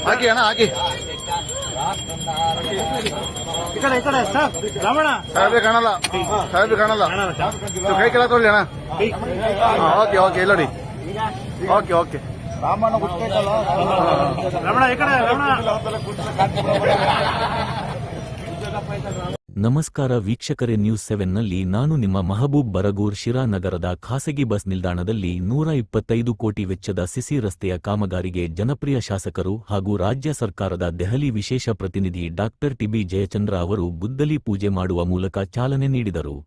ಹಾಕಿ ಅಣ್ಣ ಹಾಕಿ ಈ ಕಡೆ ಸರ್ ರಮಣ ಸಾಹೇಬ್ರೆ ಕಾಣಲ್ಲ ಕೈ ಕೆಳ ತೊಗೊಳ್ಳಿ ಅಣ್ಣ. ಓಕೆ ಇಲ್ಲ ನೋಡಿ. ಓಕೆ ರಮಣ ಈ ಕಡೆ ರಮಣ. ನಮಸ್ಕಾರ ವೀಕ್ಷಕರೇ, ನ್ಯೂಸ್ 7ನಲ್ಲಿ ನಾನು ನಿಮ್ಮ ಮಹಬೂಬ್ ಬರಗೂರ್. ಶಿರಾ ನಗರದ ಖಾಸಗಿ ಬಸ್ ನಿಲ್ದಾಣದಲ್ಲಿ 125 ಕೋಟಿ ವೆಚ್ಚದ ಸಿಸಿ ರಸ್ತೆಯ ಕಾಮಗಾರಿಗೆ ಜನಪ್ರಿಯ ಶಾಸಕರು ಹಾಗೂ ರಾಜ್ಯ ಸರ್ಕಾರದ ದೆಹಲಿ ವಿಶೇಷ ಪ್ರತಿನಿಧಿ ಡಾಕ್ಟರ್ ಟಿಬಿ ಜಯಚಂದ್ರ ಅವರು ಗುದ್ದಲಿ ಪೂಜೆ ಮಾಡುವ ಮೂಲಕ ಚಾಲನೆ ನೀಡಿದರು.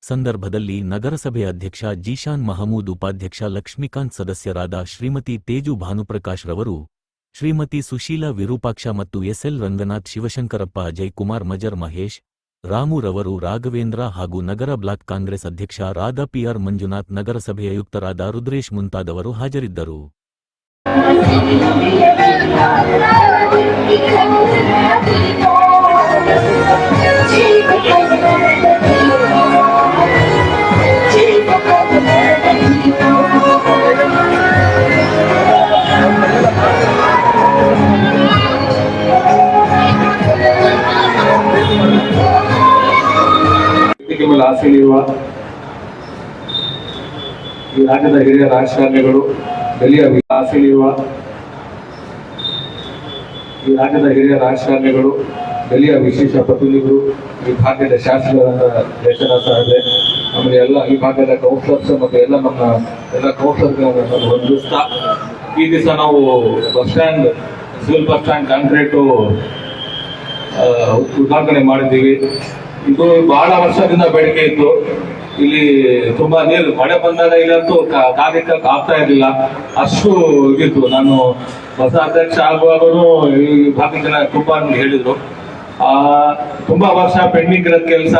ಸಂದರ್ಭದಲ್ಲಿ ನಗರಸಭೆ ಅಧ್ಯಕ್ಷ ಜೀಶಾನ್ ಮಹಮೂದ್, ಉಪಾಧ್ಯಕ್ಷ ಲಕ್ಷ್ಮೀಕಾಂತ್, ಸದಸ್ಯರಾದ ಶ್ರೀಮತಿ ತೇಜು ಭಾನುಪ್ರಕಾಶ್ ರವರು, ಶ್ರೀಮತಿ ಸುಶೀಲಾ ವಿರೂಪಾಕ್ಷ ಮತ್ತು ಎಸ್ಎಲ್ ರಂಗನಾಥ್, ಶಿವಶಂಕರಪ್ಪ, ಅಜಯ್ ಕುಮಾರ್, ಮಜರ್ ಮಹೇಶ್, ರಾಮು ರವರು, ರಾಘವೇಂದ್ರ ಹಾಗೂ ನಗರ ಬ್ಲಾಕ್ ಕಾಂಗ್ರೆಸ್ ಅಧ್ಯಕ್ಷ ರಾಧಾ ಪಿಆರ್ ಮಂಜುನಾಥ್, ನಗರಸಭೆ ಆಯುಕ್ತರಾದ ರುದ್ರೇಶ್ ಮುಂತಾದವರು ಹಾಜರಿದ್ದರು. ಮೇಲೆ ಆಸೆಯಲ್ಲಿರುವ ಈ ರಾಜ್ಯದ ಹಿರಿಯ ರಾಜಕಾರಣಿಗಳು, ದಲಿಯ ವಿಶೇಷ ಪ್ರತಿನಿಧಿಗಳು, ಈ ಭಾಗದ ಶಾಸಕರಾದ ಜಯಚಂದ್ರ ಸಾಹೇಬ್ರೆ, ಆಮೇಲೆ ಎಲ್ಲ ಈ ಭಾಗದ ಕೌನ್ಸಿಲರ್ಸ್ ಮತ್ತು ಎಲ್ಲ ಕೌನ್ಸಿಲರ್ಗಳನ್ನು ಹೊಂದಿಸ್ತಾ ಈ ದಿವಸ ನಾವು ಸಿವಿಲ್ ಬಸ್ ಸ್ಟ್ಯಾಂಡ್ ಕಾಂಕ್ರೀಟು ಉದ್ಘಾಟನೆ ಮಾಡಿದ್ದೀವಿ. ಇದು ಬಹಳ ವರ್ಷದಿಂದ ಬೇಡಿಕೆ ಇತ್ತು. ಇಲ್ಲಿ ತುಂಬಾ ನೀರು ಮಳೆ ಬಂದಾಗ ಇಲ್ಲಂತೂ ಕಾರ್ಯಕ್ಕೆ ಆಗ್ತಾ ಇರಲಿಲ್ಲ, ಅಷ್ಟು ಇದಿತ್ತು. ನಾನು ಹೊಸ ಅಧ್ಯಕ್ಷ ಆಗುವಾಗೂ ಈ ಭಾಗದ ಜನ ತುಂಬಾ ಹೇಳಿದ್ರು. ತುಂಬಾ ವರ್ಷ ಪೆಂಡಿಂಗ್ ಇರೋ ಕೆಲಸ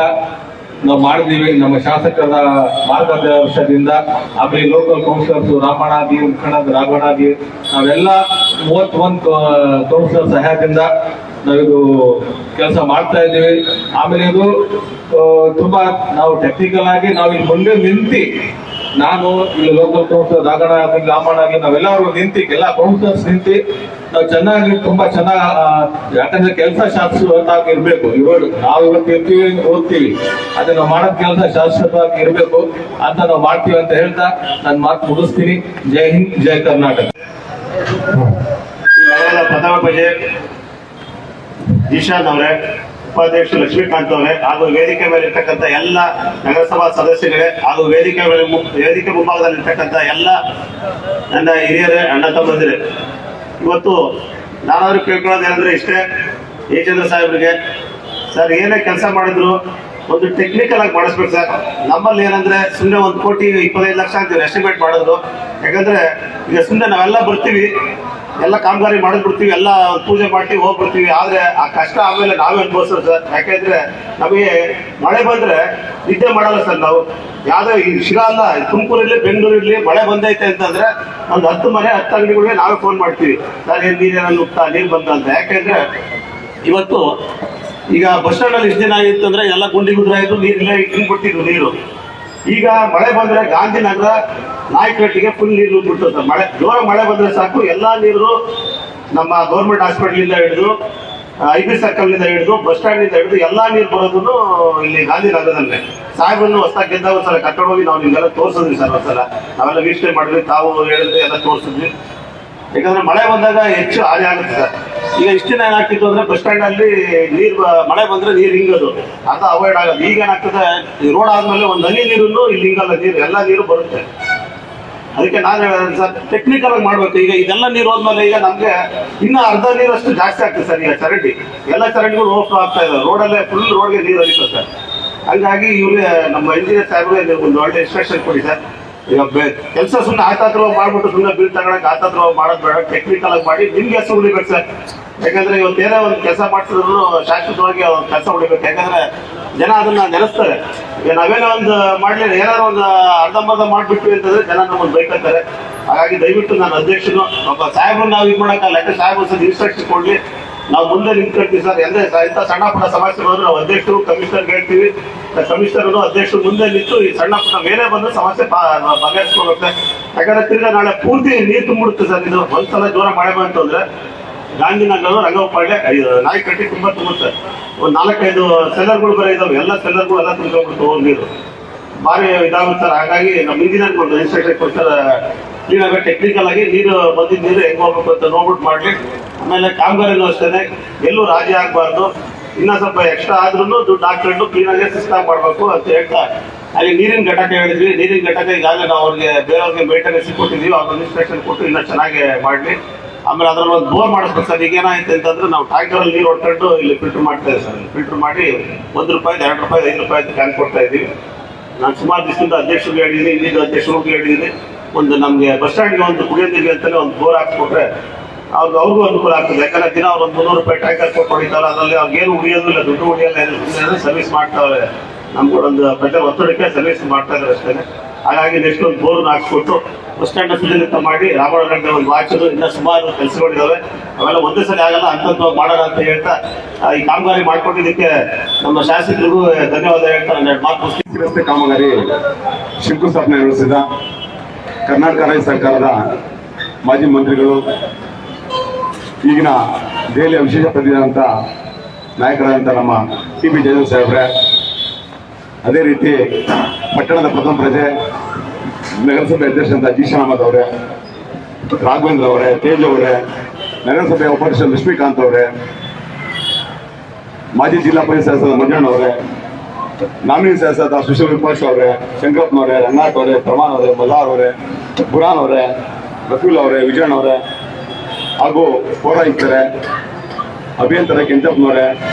ನಾವು ಮಾಡಿದೀವಿ ನಮ್ಮ ಶಾಸಕರ ಮಾರ್ಗದರ್ಶನದಿಂದ. ಆಮೇಲೆ ಲೋಕಲ್ ಕೌನ್ಸಿಲರ್ಸ್ ರಾಮಣ್ಣಾದಿ, ಮುಖಂಡ ರಾಘವಣ್ಣಾದಿ, ನಾವೆಲ್ಲ 31 ಕೌನ್ಸಿಲರ್ ಸಹಾಯದಿಂದ ನಾವಿದು ಕೆಲಸ ಮಾಡ್ತಾ ಇದ್ದೀವಿ. ಆಮೇಲೆ ಇದು ತುಂಬಾ ನಾವು ಟೆಕ್ನಿಕಲ್ ಆಗಿ ನಾವು ಇಲ್ಲಿ ಮುಂದೆ ನಿಂತು, ನಾನು ಇಲ್ಲಿ ಲೋಕಲ್ ಕೌನ್ಸಿಲರ್ ರಾಮಣ್ಣಾಗಿ ನಾವೆಲ್ಲರೂ ನಿಂತು, ಎಲ್ಲ ಕೌನ್ಸಿಲರ್ಸ್ ನಿಂತು ನಾವು ಚೆನ್ನಾಗಿ ತುಂಬಾ ಚೆನ್ನಾಗಿ, ಯಾಕಂದ್ರೆ ಕೆಲಸ ಶಾಶ್ವತವಾಗಿ ಇರಬೇಕು. ಇವಾಗ ನಾವು ಇವತ್ತು ಇರ್ತೀವಿ, ಓದ್ತೀವಿ, ಅದೇ ನಾವು ಮಾಡೋದ್ ಕೆಲಸ ಶಾಶ್ವತವಾಗಿ ಇರಬೇಕು ಅಂತ ನಾವು ಮಾಡ್ತೀವಿ ಅಂತ ಹೇಳ್ತಾ ನನ್ನ ಮಾತು ಮುಗಿಸ್ತೀನಿ. ಜೈ ಹಿಂದ್, ಜೈ ಕರ್ನಾಟಕ. ಪ್ರಥಮ ಪೂಜೆ ಜೀಶಾನ್ ಅವರೇ, ಉಪಾಧ್ಯಕ್ಷ ಲಕ್ಷ್ಮೀಕಾಂತ್ ಅವರೇ, ಹಾಗೂ ವೇದಿಕೆ ಮೇಲೆ ಇರ್ತಕ್ಕಂಥ ಎಲ್ಲ ನಗರಸಭಾ ಸದಸ್ಯಗಳೇ, ಹಾಗೂ ವೇದಿಕೆ ಮುಂಭಾಗದಲ್ಲಿ ಇರ್ತಕ್ಕಂಥ ಎಲ್ಲ ನನ್ನ ಹಿರಿಯರೇ, ಅಣ್ಣ ತಮ್ಮಂದಿರೇ, ಇವತ್ತು ನಾನಾದ್ರೂ ಕೇಳ್ಕೊಳ್ಳೋದೇನಂದ್ರೆ ಇಷ್ಟೇ, ಜಯಚಂದ್ರ ಸಾಹೇಬ್ರಿಗೆ, ಸರ್ ಏನೇ ಕೆಲಸ ಮಾಡಿದ್ರು ಒಂದು ಟೆಕ್ನಿಕಲ್ ಆಗಿ ಮಾಡಿಸ್ಬೇಕು ಸರ್. ನಮ್ಮಲ್ಲಿ ಏನಂದ್ರೆ ಸುಮ್ಮನೆ 1 ಕೋಟಿ 25 ಲಕ್ಷ ಅಂತೀವಿ ಎಸ್ಟಿಮೇಟ್ ಮಾಡೋದು. ಯಾಕಂದ್ರೆ ಈಗ ಸುಮ್ಮನೆ ನಾವೆಲ್ಲ ಬರ್ತೀವಿ, ಎಲ್ಲ ಕಾಮಗಾರಿ ಮಾಡಿದ್ಬಿಡ್ತೀವಿ, ಎಲ್ಲ ಪೂಜೆ ಮಾಡ್ತೀವಿ, ಹೋಗ್ಬಿಡ್ತೀವಿ. ಆದ್ರೆ ಆ ಕಷ್ಟ ಆಮೇಲೆ ನಾವೇ ಅನುಭವಿಸೋದು ಸರ್. ಯಾಕೆಂದ್ರೆ ನಮಗೆ ಮಳೆ ಬಂದ್ರೆ ನಿದ್ದೆ ಮಾಡಲ್ಲ ಸರ್. ನಾವು ಯಾವ್ದೋ ಈ ಶಿರಾ ಅಲ್ಲ, ತುಮಕೂರಿರ್ಲಿ ಬೆಂಗಳೂರಿರ್ಲಿ ಮಳೆ ಬಂದೈತೆ ಅಂತಂದ್ರೆ ಒಂದು 10 ಮನೆ 10 ಅಂಗಡಿಗಳಿಗೆ ನಾವೇ ಫೋನ್ ಮಾಡ್ತೀವಿ, ಸರ್ ನೀರೇನ ನುಗ್ತಾ ನೀರು ಬಂತ ಅಂತ. ಯಾಕೆಂದ್ರೆ ಇವತ್ತು ಈಗ ಬಸ್ ಸ್ಟ್ಯಾಂಡ್ ಅಲ್ಲಿ ಇಷ್ಟು ದಿನ ಆಗಿತ್ತು ಅಂದ್ರೆ ಎಲ್ಲ ಗುಂಡಿ ಗುದ್ರ ಆಯ್ತು, ನೀರಿಲ್ಲ, ಹಿಂಗ್ಬಿಟ್ಟಿದ್ರು ನೀರು. ಈಗ ಮಳೆ ಬಂದ್ರೆ ಗಾಂಧಿನಗರ ನಾಯಕಟ್ಟಿಗೆ ಫುಲ್ ನೀರು ಬಿಟ್ಟು ಜೋರ ಮಳೆ ಬಂದ್ರೆ ಸಾಕು, ಎಲ್ಲಾ ನೀರು ನಮ್ಮ ಗೌರ್ಮೆಂಟ್ ಹಾಸ್ಪಿಟಲ್ ಹಿಡಿದು IB ಸರ್ಕಲ್ ನಿಂದ ಹಿಡಿದು ಬಸ್ ಸ್ಟ್ಯಾಂಡ್ ನಿಂದ ಹಿಡಿದು ಎಲ್ಲಾ ನೀರು ಬರೋದನ್ನು ಇಲ್ಲಿ ಗಾಂಧಿನಗರದಲ್ಲೇ. ಸಾಹೇಬನ್ನು ಹೊಸದಾಗಿ ಗೆದ್ದ ಒಂದ್ಸಲ ಕರ್ಕೊಂಡು ಹೋಗಿ ನಾವು ನಿಮ್ಗೆಲ್ಲ ತೋರಿಸಿದ್ವಿ ಸರ್. ಒಂದ್ಸಲ ನಾವೆಲ್ಲ ವೀಕ್ಷಣೆ ಮಾಡಿದ್ವಿ, ತಾವು ಹೇಳಿದ್ರೆ ಎಲ್ಲ ತೋರಿಸಿದ್ವಿ. ಯಾಕಂದ್ರೆ ಮಳೆ ಬಂದಾಗ ಹೆಚ್ಚು ಹಾನಿ ಆಗುತ್ತೆ ಸರ್. ಈಗ ಇಷ್ಟು ದಿನ ಏನಾಗ್ತಿತ್ತು ಅಂದ್ರೆ ಬಸ್ ಸ್ಟ್ಯಾಂಡ್ ಅಲ್ಲಿ ಮಳೆ ಬಂದ್ರೆ ನೀರು ಹಿಂಗೋದು, ಅದು ಅವಾಯ್ಡ್ ಆಗೋದು. ಈಗ ಏನಾಗ್ತದೆ, ಈ ರೋಡ್ ಆದ್ಮೇಲೆ ಒಂದು ಹನಿ ನೀರನ್ನು ಇಲ್ಲಿ ಹಿಂಗಲ್ಲ, ನೀರು ಎಲ್ಲ ನೀರು ಬರುತ್ತೆ. ಅದಕ್ಕೆ ನಾನು ಹೇಳಿದೆ ಸರ್, ಟೆಕ್ನಿಕಲ್ ಆಗಿ ಮಾಡ್ಬೇಕು. ಈಗ ಇದೆಲ್ಲ ನೀರು ಹೋದ್ಮೇಲೆ ಈಗ ನಮ್ಗೆ ಇನ್ನ ಅರ್ಧ ನೀರಷ್ಟು ಜಾಸ್ತಿ ಆಗ್ತದೆ ಸರ್. ಈಗ ಚರಂಡಿ ಎಲ್ಲ ಚರಂಡಿಗಳು ಓವರ್ಫ್ಲೋ ಆಗ್ತಾ ಇದಾವೆ, ರೋಡಲ್ಲೇ ಫುಲ್ ರೋಡ್ಗೆ ನೀರು ಹರಿತದೆ ಸರ್. ಹಂಗಾಗಿ ಇವ್ರಿಗೆ ನಮ್ಮ ಇಂಜಿನಿಯರ್ ಸಾಹೇಬ್ರಿಗೆ ಒಂದು ಒಳ್ಳೆ ಇನ್ಸ್ಟ್ರಕ್ಷನ್ ಕೊಡಿ ಸರ್. ಈಗ ಕೆಲಸ ಸುಮ್ಮನೆ ಆತಾತ್ರ ಮಾಡ್ಬಿಟ್ಟು ಸುಮ್ಮನೆ ಬಿಲ್ ತಗೊಳಕ್ ಆತಾತ್ರ ಮಾಡೋದು ಬೇಡ, ಟೆಕ್ನಿಕಲ್ ಆಗಿ ಮಾಡಿ ನಿಮ್ಗೆ ಹೆಸರು ಉಳಿಬೇಕು ಸರ್. ಯಾಕಂದ್ರೆ ಇವತ್ತು ಏನೋ ಒಂದು ಕೆಲಸ ಮಾಡ್ತಿದ್ರು ಶಾಶ್ವತವಾಗಿ ಅವ್ರ ಕೆಲಸ ಉಳಿಬೇಕು. ಯಾಕಂದ್ರೆ ಜನ ಅದನ್ನ ನೆನೆಸ್ತಾರೆ. ಈಗ ನಾವೇನೋ ಒಂದು ಮಾಡ್ಲಿ, ಏನಾದ್ರು ಒಂದು ಅರ್ಧಂಬರ್ಧ ಮಾಡ್ಬಿಟ್ವಿ ಅಂತಂದ್ರೆ ಜನ ನಮ್ಮನ್ನು ಬೈಕಂತಾರೆ. ಹಾಗಾಗಿ ದಯವಿಟ್ಟು ನಾನು ಅಧ್ಯಕ್ಷನು ಒಬ್ಬ ಸಾಹೇಬ್ರು ನಾವು ಇದು ಮಾಡಕ್ಕಲ್ಲ, ಯಾಕಂದ್ರೆ ಸಾಹೇಬ್ ಒಂದು ಇನ್ಸ್ಟ್ರಕ್ಷನ್ ಕೊಡ್ಲಿ, ನಾವು ಮುಂದೆ ನಿಂತ್ಕೊಳ್ತೀವಿ ಸರ್. ಅಂದ್ರೆ ಇಂಥ ಸಣ್ಣ ಪುಟ್ಟ ಸಮಸ್ಯೆ ಬಂದ್ರೆ ನಾವು ಅಧ್ಯಕ್ಷರು ಕಮಿಷನರ್ಗೆ ಹೇಳ್ತೀವಿ, ಕಮಿಷನರ್ ಅಧ್ಯಕ್ಷರು ಮುಂದೆ ನಿಂತು ಈ ಸಣ್ಣ ಪುಟ್ಟ ಮೇಲೆ ಬಂದು ಸಮಸ್ಯೆ ಬಗೆಹರಿಸ್ಕೊಳುತ್ತೆ. ಯಾಕಂದ್ರೆ ತಿರ್ಗಾ ನಾಳೆ ಪೂರ್ತಿ ನೀರು ತುಂಬಿಡುತ್ತೆ ಸರ್. ಇದು ಒಂದ್ಸಲ ಜೋರ ಮಳೆ ಬಂತು ಅಂದ್ರೆ ಗಾಂಧಿನಗರ, ರಂಗಪಾಳ್ಯ, ನಾಯಕಟ್ಟಿ ತುಂಬಾ ತುಂಬುತ್ತೆ. ಒಂದು 4-5 ಸೆಲ್ಲರ್ಗಳು ಬರೋ ಇದಾವೆ. ಎಲ್ಲ ಸೆಲ್ಲರ್ಗಳು ಎಲ್ಲ ತುಂಬಿಕೊಂಡು ನೀರು ಭಾರಿ ಇದಾಗುತ್ತೆ ಸರ್. ಹಾಗಾಗಿ ನಮ್ಮ ಇಂಜಿನಿಯರ್ ಒಂದು ಇನ್ಸ್ಟ್ರಕ್ಷನ್ ಕೊಡ್ತಾರೆ, ಕ್ಲೀನಾಗಿ ಟೆಕ್ನಿಕಲ್ ಆಗಿ ನೀರು ಬಂದಿದ್ದ ನೀರು ಹೆಂಗ್ ಹೋಗ್ಬೇಕು ಅಂತ ನೋಡ್ಬಿಟ್ಟು ಮಾಡ್ಲಿ. ಆಮೇಲೆ ಕಾಮಗಾರಿನೂ ಅಷ್ಟೇ, ಎಲ್ಲೂ ರಾಜಿ ಆಗ್ಬಾರ್ದು. ಇನ್ನ ಸ್ವಲ್ಪ ಎಕ್ಸ್ಟ್ರಾ ಆದ್ರೂ ದುಡ್ಡು ಹಾಕೊಂಡು ಕ್ಲೀನಾಗಿ ಸಿಸ್ಟಮ್ ಮಾಡ್ಬೇಕು ಅಂತ ಹೇಳ್ತಾ ಅಲ್ಲಿ ನೀರಿನ ಘಟಕ ಹೇಳಿದ್ವಿ. ನೀರಿನ ಘಟಕ ಈಗಾಗಲೇ ನಾವು ಅವ್ರಿಗೆ ಬೇರೆಯವ್ರಿಗೆ ಮೇಂಟೆನೆನ್ಸ್ ಕೊಟ್ಟಿದ್ದೀವಿ. ಅವ್ರ ಇನ್ಸ್ಟ್ರಕ್ಷನ್ ಕೊಟ್ಟು ಇನ್ನೂ ಚೆನ್ನಾಗಿ ಮಾಡ್ಲಿ. ಆಮೇಲೆ ಅದ್ರಲ್ಲಿ ಒಂದು ಬೋರ್ ಮಾಡಿಸ್ಬೇಕು ಸರ್. ಈಗ ಏನಾಯ್ತು ಅಂತಂದ್ರೆ ನಾವು ಟ್ಯಾಂಕರಲ್ಲಿ ನೀರು ಹೊಡ್ಕೊಂಡು ಇಲ್ಲಿ ಫಿಲ್ಟರ್ ಮಾಡ್ತಾ ಇದ್ದೀವಿ ಸರ್. ಫಿಲ್ಟರ್ ಮಾಡಿ ₹1, ₹2, ₹5 ಕ್ಯಾನ್ ಕೊಡ್ತಾ ಇದ್ದೀವಿ. ನಾನು ಸುಮಾರು ದಿವಸದಿಂದ ಅಧ್ಯಕ್ಷರಿಗೆ ಹೇಳಿದ್ದೀನಿ, ಇಲ್ಲಿಂದ ಅಧ್ಯಕ್ಷರಿಗೆ ಹೇಳಿದ್ದೀನಿ. ಒಂದು ನಮಗೆ ಬಸ್ ಸ್ಟ್ಯಾಂಡ್ಗೆ ಒಂದು ಕುಡಿಯೋ ನೀರಿಗೆ ಅಂತಲೇ ಒಂದು ಬೋರ್ ಹಾಕ್ಸ್ಕೊಟ್ರೆ ಅವ್ರಿಗೂ ಅನುಕೂಲ ಆಗ್ತದೆ. ಯಾಕಂದ್ರೆ ದಿನ ಅವ್ರು ಒಂದು ₹300 ಟ್ಯಾಂಕರ್ ಕೊಟ್ಟು ಹೊಡಿತಾರೆ. ಅದರಲ್ಲಿ ಅವ್ರಿಗೇನು ಉಳಿಯೋದಿಲ್ಲ, ದುಡ್ಡು ಉಳಿಯಲ್ಲ, ಸರ್ವಿಸ್ ಮಾಡ್ತಾವ್ರೆ. ನಮ್ಗೆ ಒಂದು ಪ್ರಜೆ ಒತ್ತಡಕ್ಕೆ ಸರ್ವಿಸ್ ಮಾಡ್ತಾ ಇದ್ದಾರೆ ಅಷ್ಟೇ. ಹಾಗಾಗಿ ನೆಕ್ಸ್ಟ್ ಒಂದು ಬೋರ್ನ ಹಾಕ್ಸ್ಕೊಟ್ಟು ಬಸ್ ಸ್ಟ್ಯಾಂಡ್ ಸುಧಾರಿತ ಮಾಡಿ ರಾಮನಗರ ಒಂದು ವಾಚರು ಇನ್ನೂ ಸುಮಾರು ಕೆಲಸಗಳಿದ್ದಾವೆ. ಅವೆಲ್ಲ ಒಂದೇ ಸಲ ಆಗಲ್ಲ, ಹಂತವಾಗಿ ಮಾಡೋಣ ಅಂತ ಹೇಳ್ತಾ ಈ ಕಾಮಗಾರಿ ಮಾಡ್ಕೊಂಡಿದ್ದಕ್ಕೆ ನಮ್ಮ ಶಾಸಕರಿಗೂ ಧನ್ಯವಾದ ಹೇಳ್ತಾ ನನ್ನ ಮಾತು ಮುಗಿಸ್ತೀನಿ. ರಸ್ತೆ ಕಾಮಗಾರಿ ಶಂಕುಸ್ಥಾಪನೆ ನಡೆಸಿದ ಕರ್ನಾಟಕ ರಾಜ್ಯ ಸರ್ಕಾರದ ಮಾಜಿ ಮಂತ್ರಿಗಳು, ಈಗಿನ ದೆಹಲಿಯ ವಿಶೇಷ ಪ್ರತಿನಿಧಿಯಾದಂಥ ನಾಯಕರಾದಂಥ ನಮ್ಮ ಟಿ.ಬಿ. ಜಯದೇವ್ ಸಾಹೇಬ್ರೆ, ಅದೇ ರೀತಿ ಪಟ್ಟಣದ ಪ್ರಥಮ ಪ್ರಜೆ ನಗರಸಭೆ ಅಧ್ಯಕ್ಷರಾದ ಜೀಶನ್ ಅಹಮದ್ ಅವರೇ, ರಾಘವೇಂದ್ರ ಅವರೇ, ತೇಜ್ ಅವರೇ, ನಗರಸಭೆಯ ಉಪಾಧ್ಯಕ್ಷ ಲಕ್ಷ್ಮೀಕಾಂತ್ ಅವರೇ, ಮಾಜಿ ಜಿಲ್ಲಾ ಪಂಚಾಯತ್ ಸದಸ್ಯರಾದ ಮಂಜಣ್ಣ ಅವರೇ, ನಾಮಿನಿ ಸದಸ್ಯರಾದ ಸುಶೀಲ್ ವಿಪಾಶ್ ಅವರೇ, ಶಂಕರಪ್ಪನವರೇ, ರಂಗಾಟ್ ಅವರೇ, ಪ್ರಮಾಣ್ ಅವರೇ, ಮಲ್ಲಾರ್ ಅವರೇ, ಬುರಾನ್ ಅವರೇ, ರಫೀಲ್ ಅವರೇ, ವಿಜಯಣ್ಣ ಅವರೇ ಹಾಗೂ ಪೌರಾಯುಕ್ತರೇ, ಅಭಿಯಂತರ ಕೆಂಚಪ್ಪನವರೇ,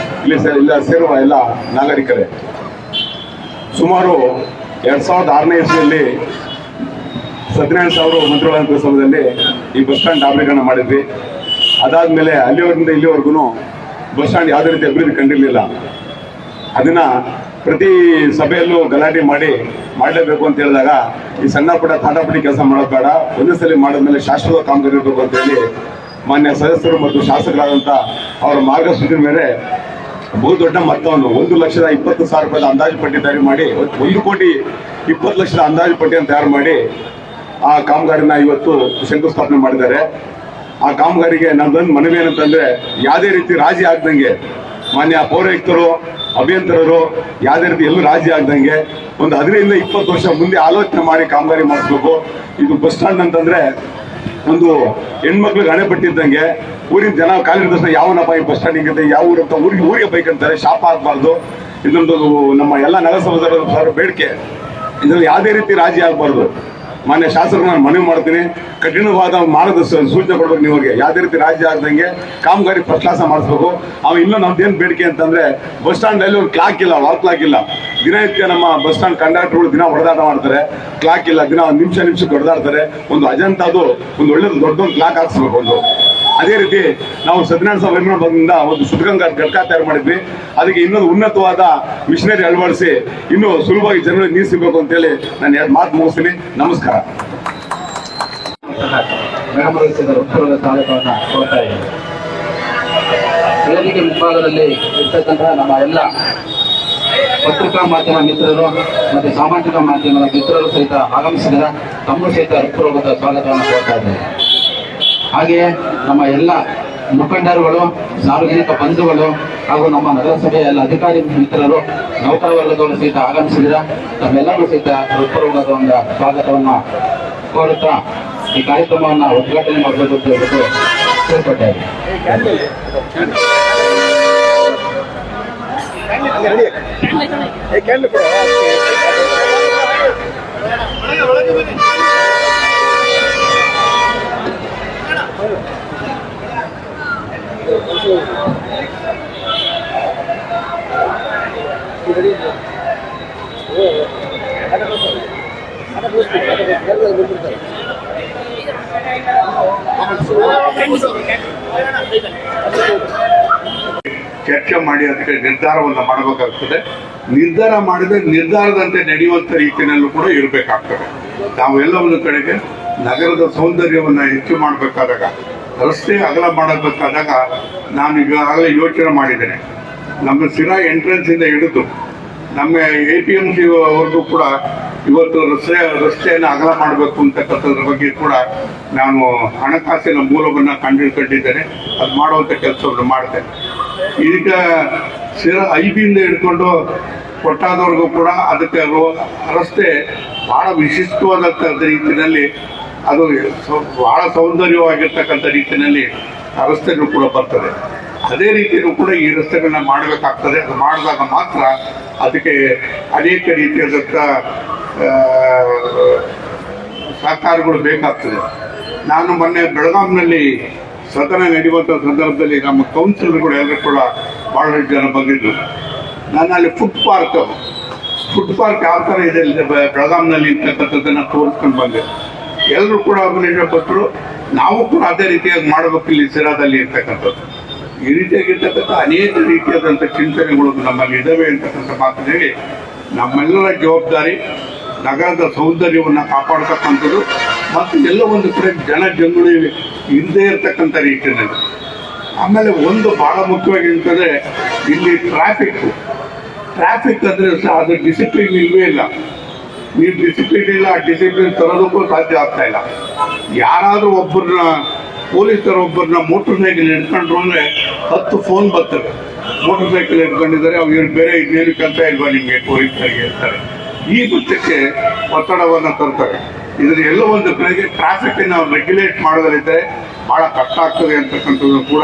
ಇಲ್ಲ ಸೇರುವ ಎಲ್ಲ ನಾಗರಿಕರೇ, ಸುಮಾರು 2006ನೇ ಇಸ್ವಿಯಲ್ಲಿ 17,000 ಮಂತ್ರಿಗಳ ಸಮಯದಲ್ಲಿ ಈ ಬಸ್ ಸ್ಟ್ಯಾಂಡ್ ಡಾಂಬರೀಕರಣ ಮಾಡಿದ್ವಿ. ಅದಾದ್ಮೇಲೆ ಅಲ್ಲಿವರೆಗಿಂದ ಇಲ್ಲಿವರೆಗೂ ಬಸ್ ಸ್ಟ್ಯಾಂಡ್ ಯಾವುದೇ ರೀತಿ ಅಭಿವೃದ್ಧಿ ಕಂಡಿರಲಿಲ್ಲ. ಅದನ್ನ ಪ್ರತಿ ಸಭೆಯಲ್ಲೂ ಗಲಾಟೆ ಮಾಡಲೇಬೇಕು ಅಂತ ಹೇಳಿದಾಗ ಈ ಸಣ್ಣ ಪುಟ್ಟ ತಾಟಾಪಟ್ಟಿ ಕೆಲಸ ಮಾಡೋದು ಬೇಡ, ಒಂದೇ ಸಲ ಮಾಡಿದ್ಮೇಲೆ ಶಾಶ್ವತ ಕಾಮಗಾರಿ ಇರಬೇಕು ಅಂತ ಹೇಳಿ ಮಾನ್ಯ ಸದಸ್ಯರು ಮತ್ತು ಶಾಸಕರಾದಂಥ ಅವರ ಮಾರ್ಗಸೂಚನೆ ಮೇಲೆ ಬಹುದೊಡ್ಡ ಮೊತ್ತವನ್ನು ₹1,20,000 ಅಂದಾಜು ಪಟ್ಟಿ ತಯಾರು ಮಾಡಿ, ₹1,20,20,00,000 ಅಂದಾಜು ಪಟ್ಟಿಯನ್ನು ತಯಾರು ಮಾಡಿ ಆ ಕಾಮಗಾರಿನ ಇವತ್ತು ಶಂಕುಸ್ಥಾಪನೆ ಮಾಡಿದ್ದಾರೆ. ಆ ಕಾಮಗಾರಿಗೆ ನಮ್ದೊಂದು ಮನವಿ ಏನಂತಂದ್ರೆ, ಯಾವುದೇ ರೀತಿ ರಾಜಿ ಆಗ್ದಂಗೆ ಮಾನ್ಯ ಪೌರಾಯುಕ್ತರು, ಅಭಿಯಂತರರು ಯಾವುದೇ ರೀತಿ ಎಲ್ಲೂ ರಾಜಿ ಆಗ್ದಂಗೆ ಒಂದು 15-20 ವರ್ಷ ಮುಂದೆ ಆಲೋಚನೆ ಮಾಡಿ ಕಾಮಗಾರಿ ಮಾಡಿಸ್ಬೇಕು. ಇದು ಬಸ್ ಸ್ಟ್ಯಾಂಡ್ ಅಂತಂದ್ರೆ ಒಂದು ಹೆಣ್ಮಕ್ಳಿಗೆ ಹಣೆ ಪಟ್ಟಿದ್ದಂಗೆ. ಊರಿನ ಜನ ಕಾಲಿನ ತಕ್ಷಣ ಯಾವನಪ್ಪ ಈ ಬಸ್ ಸ್ಟ್ಯಾಂಡ್ ಹಿಂಗಂತೆ, ಯಾವ ಊರಂತ ಊರಿಗೆ ಬೈಕ್ ಅಂತಾರೆ. ಶಾಪ ಆಗಬಾರ್ದು. ಇದೊಂದು ನಮ್ಮ ಎಲ್ಲ ನಗರಸಭೆ ಬೇಡಿಕೆ. ಇದರಲ್ಲಿ ಯಾವುದೇ ರೀತಿ ರಾಜಿ ಆಗಬಾರ್ದು. ಮಾನ್ಯ ಶಾಸಕರು ನಾನು ಮನವಿ ಮಾಡ್ತೀನಿ, ಕಠಿಣವಾದ ಮಾಡದ ಸೂಚನೆ ಕೊಡ್ಬೇಕು. ನೀವರಿಗೆ ಯಾವುದೇ ರೀತಿ ರಾಜ್ಯ ಆಗ್ದಂಗೆ ಕಾಮಗಾರಿ ಫಸ್ಟ್ ಕ್ಲಾಸ್ ಮಾಡಿಸ್ಬೇಕು. ಇನ್ನೂ ನಮ್ದೇನು ಬೇಡಿಕೆ ಅಂತಂದ್ರೆ, ಬಸ್ ಸ್ಟ್ಯಾಂಡ್ ಅಲ್ಲಿ ಒಂದು ಕ್ಲಾಕ್ ಇಲ್ಲ, ವಾಲ್ ಕ್ಲಾಕ್ ಇಲ್ಲ. ದಿನನಿತ್ಯ ನಮ್ಮ ಬಸ್ ಸ್ಟ್ಯಾಂಡ್ ಕಂಡಕ್ಟರ್ಗಳು ದಿನ ಹೊಡೆದಾಟ ಮಾಡ್ತಾರೆ, ಕ್ಲಾಕ್ ಇಲ್ಲ. ದಿನ ನಿಮಿಷಕ್ಕೆ ಹೊಡೆದಾಡ್ತಾರೆ. ಒಂದು ಅಜಂತಾದು ಒಂದು ಒಳ್ಳೆದು ದೊಡ್ಡೊಂದು ಕ್ಲಾಕ್ ಹಾಕ್ಸ್ಬೇಕು ಒಂದು. ಅದೇ ರೀತಿ ನಾವು 17,000 ಒಂದು ಸುದ್ಗಂಗಾ ಘಟಕ ತಯಾರು ಮಾಡಿದ್ವಿ. ಅದಕ್ಕೆ ಇನ್ನೊಂದು ಉನ್ನತವಾದ ಮಿಷನರಿ ಅಳವಡಿಸಿ ಇನ್ನೂ ಸುಲಭವಾಗಿ ಜನರಿಗೆ ನೀರು ಸಿಗಬೇಕು ಅಂತೇಳಿ ನಾನು 2 ಮಾತು ಮುಗಿಸ್ತೀನಿ. ನಮಸ್ಕಾರ. ವೇದಿಕೆ ಮುಂಭಾಗದಲ್ಲಿ ಇರ್ತಕ್ಕಂತಹ ನಮ್ಮ ಎಲ್ಲ ಪತ್ರಿಕಾ ಮಾಧ್ಯಮ ಮಿತ್ರರು ಮತ್ತು ಸಾಮಾಜಿಕ ಮಾಧ್ಯಮದ ಮಿತ್ರರು ಸಹಿತ ಆಗಮಿಸಿದ ತಮ್ಮ ಸಹಿತ ಹೃತ್ಪೂರ್ವಕ ಸ್ವಾಗತವನ್ನು ಕೋರ್ತಾ ಇದ್ದೇನೆ. ಹಾಗೆಯೇ ನಮ್ಮ ಎಲ್ಲ ಮುಖಂಡರುಗಳು, ಸಾರ್ವಜನಿಕ ಬಂಧುಗಳು ಹಾಗೂ ನಮ್ಮ ನಗರಸಭೆಯ ಎಲ್ಲ ಅಧಿಕಾರಿ ಮಿತ್ರರು, ನೌಕರ ವರ್ಗದವರು ಸಹಿತ ಆಗಮಿಸಿದ ತಮ್ಮೆಲ್ಲರೂ ಸಹಿತ ಹೃತ್ಪೂರ್ವಕವಾದ ಒಂದು ಸ್ವಾಗತವನ್ನು ಕೋರುತ್ತಾ ಈ ಕಾರ್ಯಕ್ರಮವನ್ನು ಉದ್ಘಾಟನೆ ಮಾಡಬೇಕು ಅಂತ ಹೇಳ್ಬಿಟ್ಟು ಕೇಳ್ಪಟ್ಟೆ. ಚರ್ಚೆ ಮಾಡಿ ಅದಕ್ಕೆ ನಿರ್ಧಾರವನ್ನು ಮಾಡಬೇಕಾಗ್ತದೆ. ನಿರ್ಧಾರ ಮಾಡಿದ್ರೆ ನಿರ್ಧಾರದಂತೆ ನಡೆಯುವಂತ ರೀತಿಯಲ್ಲೂ ಕೂಡ ಇರಬೇಕಾಗ್ತದೆ. ನಾವೆಲ್ಲ ಒಂದು ಕಡೆಗೆ ನಗರದ ಸೌಂದರ್ಯವನ್ನು ಹೆಚ್ಚು ಮಾಡಬೇಕಾದಾಗ, ರಸ್ತೆ ಅಗಲ ಮಾಡಬೇಕಾದಾಗ ನಾನು ಈಗಾಗಲೇ ಯೋಚನೆ ಮಾಡಿದ್ದೇನೆ. ನಮ್ಮ ಸಿರಾ ಎಂಟ್ರೆನ್ಸ್ ಇಂದ ಹಿಡಿದು ನಮ್ಮ APMC ಅವ್ರಿಗೂ ಕೂಡ ಇವತ್ತು ರಸ್ತೆಯನ್ನು ಅಗಲ ಮಾಡಬೇಕು ಅಂತಕ್ಕಂಥದ್ರ ಬಗ್ಗೆ ಕೂಡ ನಾನು ಹಣಕಾಸಿನ ಮೂಲವನ್ನು ಕಂಡಿದ್ದೇನೆ. ಅದು ಮಾಡುವಂಥ ಕೆಲಸವನ್ನು ಮಾಡ್ತೇನೆ. ಈಗ ಐಬಿಯಿಂದ ಹಿಡ್ಕೊಂಡು ಕೊಟ್ಟಾದವ್ರಿಗೂ ಕೂಡ ಅದಕ್ಕೆ ರಸ್ತೆ ಬಹಳ ವಿಶಿಷ್ಟವಾದಂಥ ರೀತಿಯಲ್ಲಿ ಅದು ಬಹಳ ಸೌಂದರ್ಯವಾಗಿರ್ತಕ್ಕಂಥ ರೀತಿಯಲ್ಲಿ ಆ ರಸ್ತೆನೂ ಕೂಡ ಬರ್ತದೆ. ಅದೇ ರೀತಿಯೂ ಕೂಡ ಈ ರಸ್ತೆಗಳನ್ನ ಮಾಡಬೇಕಾಗ್ತದೆ. ಅದು ಮಾಡಿದಾಗ ಮಾತ್ರ ಅದಕ್ಕೆ ಅನೇಕ ರೀತಿಯಾದಂಥ ಸಹಕಾರಗಳು ಬೇಕಾಗ್ತದೆ. ನಾನು ಮೊನ್ನೆ ಬೆಳಗಾಂನಲ್ಲಿ ಸದನ ನಡೆಯುವಂಥ ಸಂದರ್ಭದಲ್ಲಿ ನಮ್ಮ ಕೌನ್ಸಿಲರ್ಗಳು ಎಲ್ಲರೂ ಕೂಡ ಭಾಳಷ್ಟು ಜನ ಬಂದಿದ್ರು. ನಾನು ಅಲ್ಲಿ ಫುಡ್ ಪಾರ್ಕ್ ಯಾವ ಥರ ಇದೆ ಬೆಳಗಾಂನಲ್ಲಿ ಅಂತಕ್ಕಂಥದ್ದನ್ನು ತೋರಿಸ್ಕೊಂಡು ಬಂದೆ. ಎಲ್ಲರೂ ಕೂಡ ಅಭಿನಯಿಸಪಟ್ಟರು. ನಾವು ಕೂಡ ಅದೇ ರೀತಿಯಾಗಿ ಮಾಡಬೇಕು ಇಲ್ಲಿ ಸಿರಾದಲ್ಲಿ ಇರ್ತಕ್ಕಂಥದ್ದು. ಈ ರೀತಿಯಾಗಿರ್ತಕ್ಕಂಥ ಅನೇಕ ರೀತಿಯಾದಂಥ ಚಿಂತನೆಗಳು ನಮ್ಮಲ್ಲಿ ಇದ್ದಾವೆ ಅಂತಕ್ಕಂಥ ಮಾತನ್ನು ಹೇಳಿ, ನಮ್ಮೆಲ್ಲರ ಜವಾಬ್ದಾರಿ ನಗರದ ಸೌಂದರ್ಯವನ್ನು ಕಾಪಾಡ್ತಕ್ಕಂಥದ್ದು ಮತ್ತು ಎಲ್ಲ ಒಂದು ಕಡೆ ಜನಜಂಗುಳಿ ಇಲ್ಲದೆ ಇರತಕ್ಕಂಥ ರೀತಿಯಲ್ಲಿ. ಆಮೇಲೆ ಒಂದು ಭಾಳ ಮುಖ್ಯವಾಗಿ ಅಂತಂದರೆ ಇಲ್ಲಿ ಟ್ರಾಫಿಕ್ ಅಂದರೆ ಸಹ ಅದು ಡಿಸಿಪ್ಲಿನ್ ಇಲ್ಲವೇ ಇಲ್ಲ. ನೀವು ಡಿಸಿಪ್ಲಿನ್ ಇಲ್ಲ, ಆ ಡಿಸಿಪ್ಲಿನ್ ತರೋದಕ್ಕೂ ಸಾಧ್ಯ ಆಗ್ತಾ ಇಲ್ಲ. ಯಾರಾದರೂ ಪೊಲೀಸರೊಬ್ಬರನ್ನ ಮೋಟರ್ ಸೈಕಲ್ ಹಿಡ್ಕೊಂಡ್ರು ಅಂದರೆ 10 ಫೋನ್ ಬರ್ತವೆ. ಮೋಟರ್ ಸೈಕಲ್ ಹಿಡ್ಕೊಂಡಿದ್ದಾರೆ, ಅವ್ರು ಬೇರೆ ಇನ್ನೇನು ಕೆಲಸ ಇಲ್ವಾ ನಿಮಗೆ ಪೊಲೀಸರಿಗೆ ಹೇಳ್ತಾರೆ. ಈ ಮಟ್ಟಕ್ಕೆ ಒತ್ತಡವನ್ನು ತರ್ತಾರೆ. ಇದನ್ನ ಎಲ್ಲ ಒಂದು ಕಡೆಗೆ ಟ್ರಾಫಿಕ್ ನಾವು ರೆಗ್ಯುಲೇಟ್ ಮಾಡೋದರಿದ್ದರೆ ಬಹಳ ಕಷ್ಟ ಆಗ್ತದೆ ಅಂತಕ್ಕಂಥದ್ದು ಕೂಡ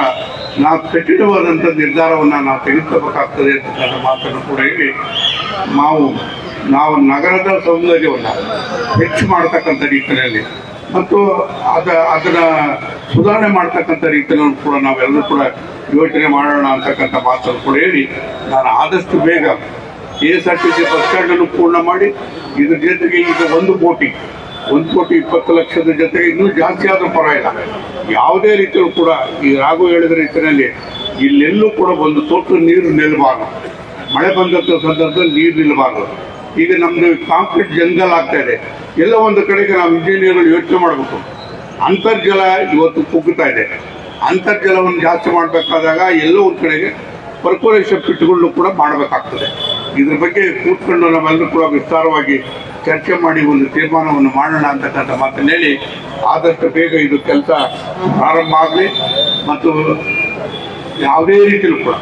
ನಾವು ಕಠಿಣವಾದಂಥ ನಿರ್ಧಾರವನ್ನು ನಾವು ತೆಗೆದುಕೋಬೇಕಾಗ್ತದೆ ಅಂತಕ್ಕಂಥ ಮಾತನ್ನು ಕೂಡ ಹೇಳಿ, ನಾವು ನಗರದ ಸೌಂದರ್ಯವನ್ನು ಹೆಚ್ಚು ಮಾಡತಕ್ಕಂಥ ರೀತಿಯಲ್ಲಿ ಮತ್ತು ಅದನ್ನ ಸುಧಾರಣೆ ಮಾಡ್ತಕ್ಕಂಥ ರೀತಿಯಲ್ಲೂ ಕೂಡ ನಾವೆಲ್ಲರೂ ಕೂಡ ಯೋಚನೆ ಮಾಡೋಣ ಅಂತಕ್ಕಂಥ ಮಾತನ್ನು ಕೂಡ ಹೇಳಿ, ನಾನು ಆದಷ್ಟು ಬೇಗ KSRTC ಬಸ್ ಸ್ಟ್ಯಾಂಡನ್ನು ಪೂರ್ಣ ಮಾಡಿ ಇದ್ರ ಜೊತೆಗೆ ಈಗ 1 ಕೋಟಿ 20 ಲಕ್ಷದ ಜೊತೆಗೆ ಇನ್ನೂ ಜಾಸ್ತಿ ಆದರೂ ಪರವಾಗಿಲ್ಲ. ಯಾವುದೇ ರೀತಿಯಲ್ಲೂ ಕೂಡ ಈ ರಾಘು ಹೇಳಿದ ರೀತಿಯಲ್ಲಿ ಇಲ್ಲೆಲ್ಲೂ ಕೂಡ ಒಂದು ತೊಟ್ಟು ನೀರು ನಿಲ್ಲಬಾರ್ದು. ಮಳೆ ಬಂದಂಥ ಸಂದರ್ಭದಲ್ಲಿ ನೀರು ನಿಲ್ಲಬಾರ್ದು. ಈಗ ನಮ್ಮದು ಕಾಂಕ್ರೀಟ್ ಜಂಗಲ್ ಆಗ್ತಾ ಇದೆ. ಎಲ್ಲ ಒಂದು ಕಡೆಗೆ ನಾವು ಇಂಜಿನಿಯರ್ಗಳು ಯೋಚನೆ ಮಾಡಬೇಕು. ಅಂತರ್ಜಲ ಇವತ್ತು ಕುಗ್ಗುತ್ತಾ ಇದೆ. ಅಂತರ್ಜಲವನ್ನು ಜಾಸ್ತಿ ಮಾಡಬೇಕಾದಾಗ ಎಲ್ಲೋ ಒಂದು ಕಡೆಗೆ ಪರ್ಕೋಲೇಷನ್ ಪಿಟ್ಗಳನ್ನು ಕೂಡ ಮಾಡಬೇಕಾಗ್ತದೆ. ಇದ್ರ ಬಗ್ಗೆ ಕೂತ್ಕೊಂಡು ನಾವೆಲ್ಲರೂ ಕೂಡ ವಿಸ್ತಾರವಾಗಿ ಚರ್ಚೆ ಮಾಡಿ ಒಂದು ತೀರ್ಮಾನವನ್ನು ಮಾಡೋಣ ಅಂತಕ್ಕಂಥ ಮಾತನ್ನು ಹೇಳಿ, ಆದಷ್ಟು ಬೇಗ ಇದು ಕೆಲಸ ಪ್ರಾರಂಭ ಆಗಲಿ ಮತ್ತು ಯಾವುದೇ ರೀತಿಯಲ್ಲೂ ಕೂಡ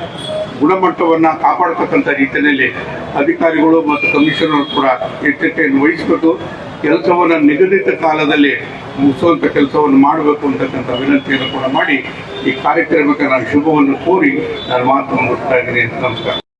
ಗುಣಮಟ್ಟವನ್ನು ಕಾಪಾಡ್ತಕ್ಕಂಥ ರೀತಿಯಲ್ಲಿ ಅಧಿಕಾರಿಗಳು ಮತ್ತು ಕಮಿಷನರ್ ಕೂಡ ಎಚ್ಚರಿಕೆಯನ್ನು ವಹಿಸಬೇಕು. ಕೆಲಸವನ್ನು ನಿಗದಿತ ಕಾಲದಲ್ಲಿ ಮುಗಿಸುವಂಥ ಕೆಲಸವನ್ನು ಮಾಡಬೇಕು ಅಂತಕ್ಕಂಥ ವಿನಂತಿಯನ್ನು ಕೂಡ ಮಾಡಿ ಈ ಕಾರ್ಯಕ್ರಮಕ್ಕೆ ನಾನು ಶುಭವನ್ನು ಕೋರಿ ನಾನು ಮಾತನ್ನು ಮುಗಿಸ್ತಾ ಇದ್ದೀನಿ. ನಮಸ್ಕಾರ.